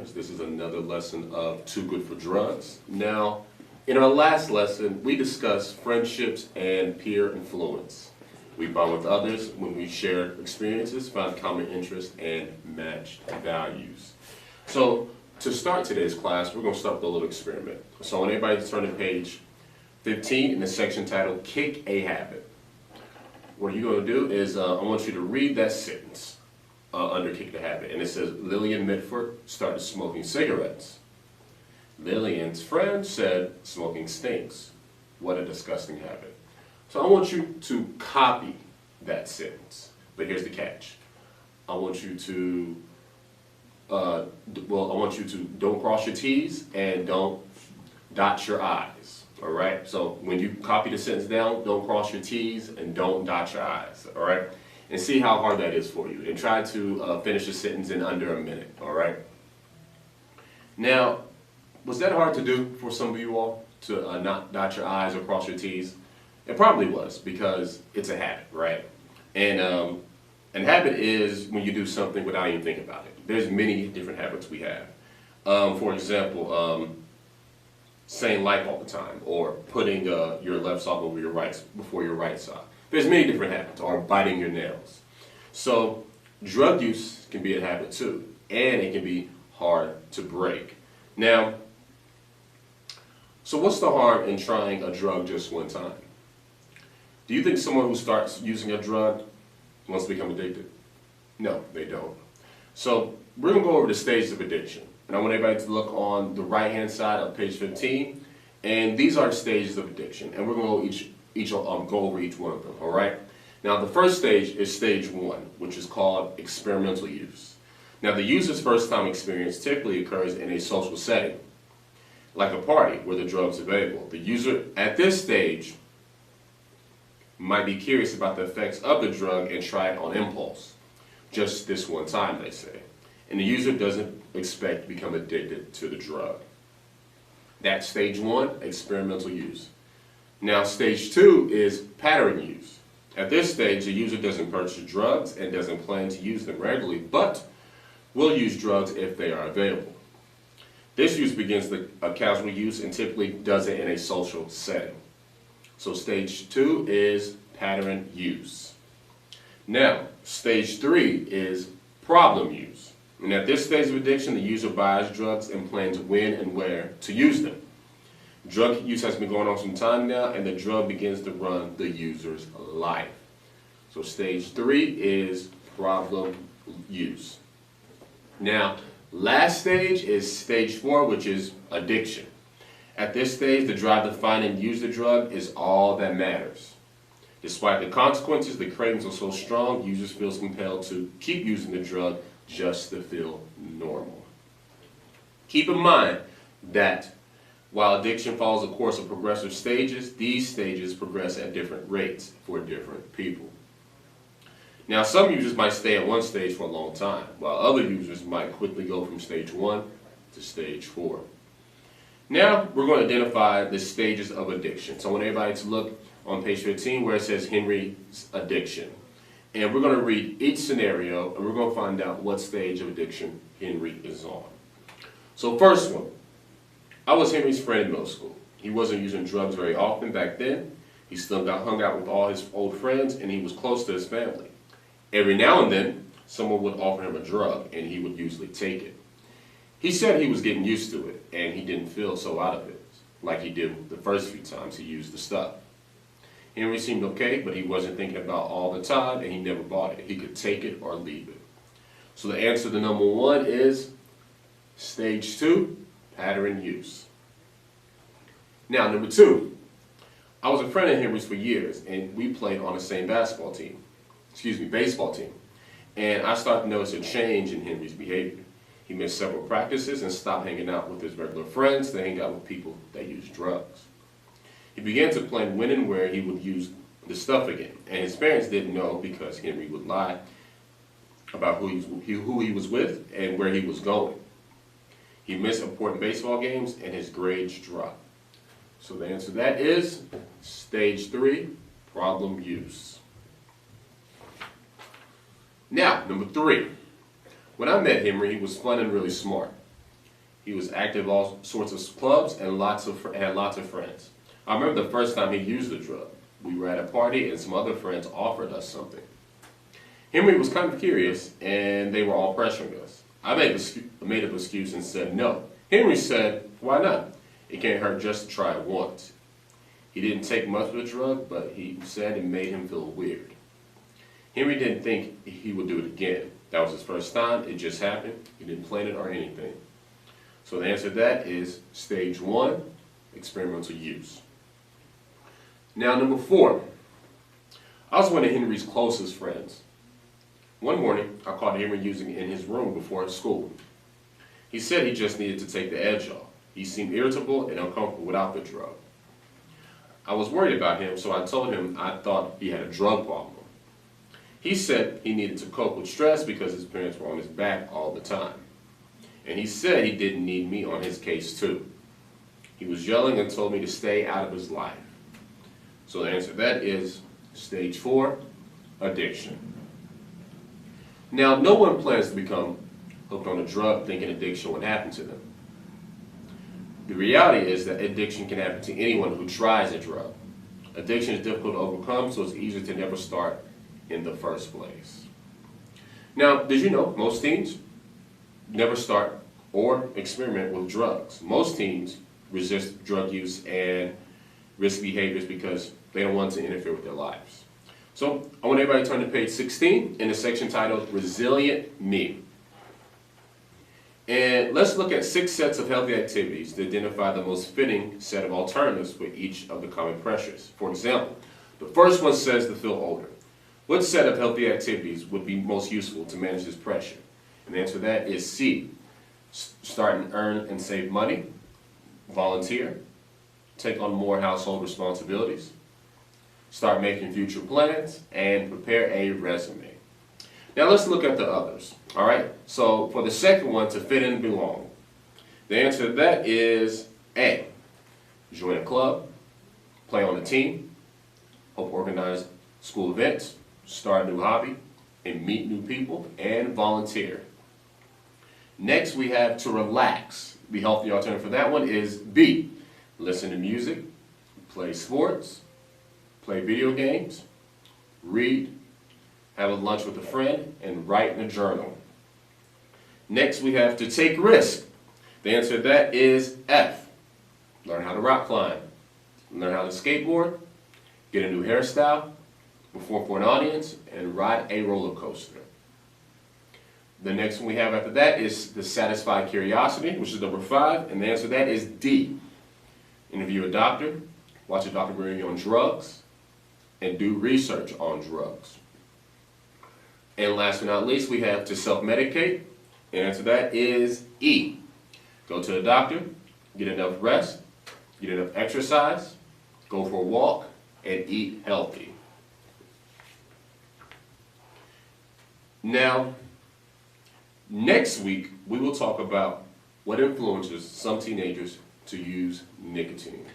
listeners. This is another lesson of Too Good for Drugs. Now, in our last lesson, we discussed friendships and peer influence. We bond with others when we share experiences, find common interests, and matched values. So, to start today's class, we're going to start with a little experiment. So I want everybody to turn to page 15 in the section titled Kick a Habit. What you're going to do is I want you to read that sentence under Kick a Habit. And it says, Lillian Mitford started smoking cigarettes. Lillian's friend said, smoking stinks. What a disgusting habit. So I want you to copy that sentence. But here's the catch. I want you to don't cross your T's and don't dot your I's. All right. So when you copy the sentence down, don't cross your T's and don't dot your I's. All right. And see how hard that is for you. And try to finish the sentence in under a minute. All right. Now, was that hard to do for some of you all to not dot your I's or cross your T's? It probably was, because it's a habit, right? And habit is when you do something without even thinking about it. There's many different habits we have. For example, saying like all the time, or putting your left sock over your right before your right sock. There's many different habits, or biting your nails. So drug use can be a habit too, and it can be hard to break. Now, so what's the harm in trying a drug just one time? Do you think someone who starts using a drug wants to become addicted? No, they don't. So we're going to go over the stages of addiction. And I want everybody to look on the right-hand side of page 15. And these are the stages of addiction. And we're going to go over each one of them, all right? Now, the first stage is stage 1, which is called experimental use. Now, the user's first-time experience typically occurs in a social setting, like a party where the drug's available. The user at this stage might be curious about the effects of the drug and try it on impulse. Just this one time, they say. And the user doesn't expect to become addicted to the drug. That's stage 1, experimental use. Now, stage 2 is pattern use. At this stage, the user doesn't purchase drugs and doesn't plan to use them regularly, but will use drugs if they are available. This use begins a casual use and typically does it in a social setting. So stage 2 is pattern use. Now, stage 3 is problem use. And at this stage of addiction, the user buys drugs and plans when and where to use them. Drug use has been going on some time now, and the drug begins to run the user's life. So stage 3 is problem use. Now, last stage is stage 4, which is addiction. At this stage, the drive to find and use the drug is all that matters. Despite the consequences, the cravings are so strong, users feel compelled to keep using the drug just to feel normal. Keep in mind that while addiction follows a course of progressive stages, these stages progress at different rates for different people. Now, some users might stay at one stage for a long time, while other users might quickly go from stage 1 to stage 4. Now, we're going to identify the stages of addiction. So I want everybody to look on page 15 where it says Henry's addiction. And we're going to read each scenario, and we're going to find out what stage of addiction Henry is on. So first one, I was Henry's friend in middle school. He wasn't using drugs very often back then. He still hung out with all his old friends, and he was close to his family. Every now and then, someone would offer him a drug, and he would usually take it. He said he was getting used to it, and he didn't feel so out of it, like he did the first few times he used the stuff. Henry seemed okay, but he wasn't thinking about all the time, and he never bought it. He could take it or leave it. So the answer to number 1 is stage 2, pattern use. Now, number 2, I was a friend of Henry's for years, and we played on the same baseball team. And I started to notice a change in Henry's behavior. He missed several practices and stopped hanging out with his regular friends to hang out with people that used drugs. He began to plan when and where he would use the stuff again, and his parents didn't know because Henry would lie about who he was with and where he was going. He missed important baseball games and his grades dropped. So the answer to that is stage 3, problem use. Now, number 3. When I met Henry, he was fun and really smart. He was active in all sorts of clubs and had lots of friends. I remember the first time he used the drug. We were at a party and some other friends offered us something. Henry was kind of curious and they were all pressuring us. I made an excuse and said no. Henry said, "Why not? It can't hurt just to try it once." He didn't take much of the drug, but he said it made him feel weird. Henry didn't think he would do it again. That was his first time. It just happened. He didn't plan it or anything. So the answer to that is stage 1, experimental use. Now, number 4. I was one of Henry's closest friends. One morning, I caught Henry using it in his room before school. He said he just needed to take the edge off. He seemed irritable and uncomfortable without the drug. I was worried about him, so I told him I thought he had a drug problem. He said he needed to cope with stress because his parents were on his back all the time. And he said he didn't need me on his case too. He was yelling and told me to stay out of his life. So the answer to that is stage 4, addiction. Now, no one plans to become hooked on a drug thinking addiction would happen to them. The reality is that addiction can happen to anyone who tries a drug. Addiction is difficult to overcome, so it's easier to never start in the first place. Now, did you know most teens never start or experiment with drugs? Most teens resist drug use and risk behaviors because they don't want to interfere with their lives. So I want everybody to turn to page 16 in the section titled Resilient Me. And let's look at 6 sets of healthy activities to identify the most fitting set of alternatives for each of the common pressures. For example, the first one says to feel older. What set of healthy activities would be most useful to manage this pressure? And the answer to that is C. Start and earn and save money, volunteer, take on more household responsibilities, start making future plans, and prepare a resume. Now let's look at the others, all right? So for the second one, to fit in and belong, the answer to that is A. Join a club, play on a team, help organize school events, start a new hobby, and meet new people, and volunteer. Next, we have to relax. The healthy alternative for that one is B. Listen to music, play sports, play video games, read, have a lunch with a friend, and write in a journal. Next, we have to take risk. The answer to that is F. Learn how to rock climb, learn how to skateboard, get a new hairstyle, perform for an audience, and ride a roller coaster. The next one we have after that is the satisfy curiosity, which is number 5, and the answer to that is D. Interview a doctor, watch a documentary on drugs, and do research on drugs. And last but not least, we have to self-medicate. The answer to that is E. Go to the doctor, get enough rest, get enough exercise, go for a walk, and eat healthy. Now, next week, we will talk about what influences some teenagers to use nicotine.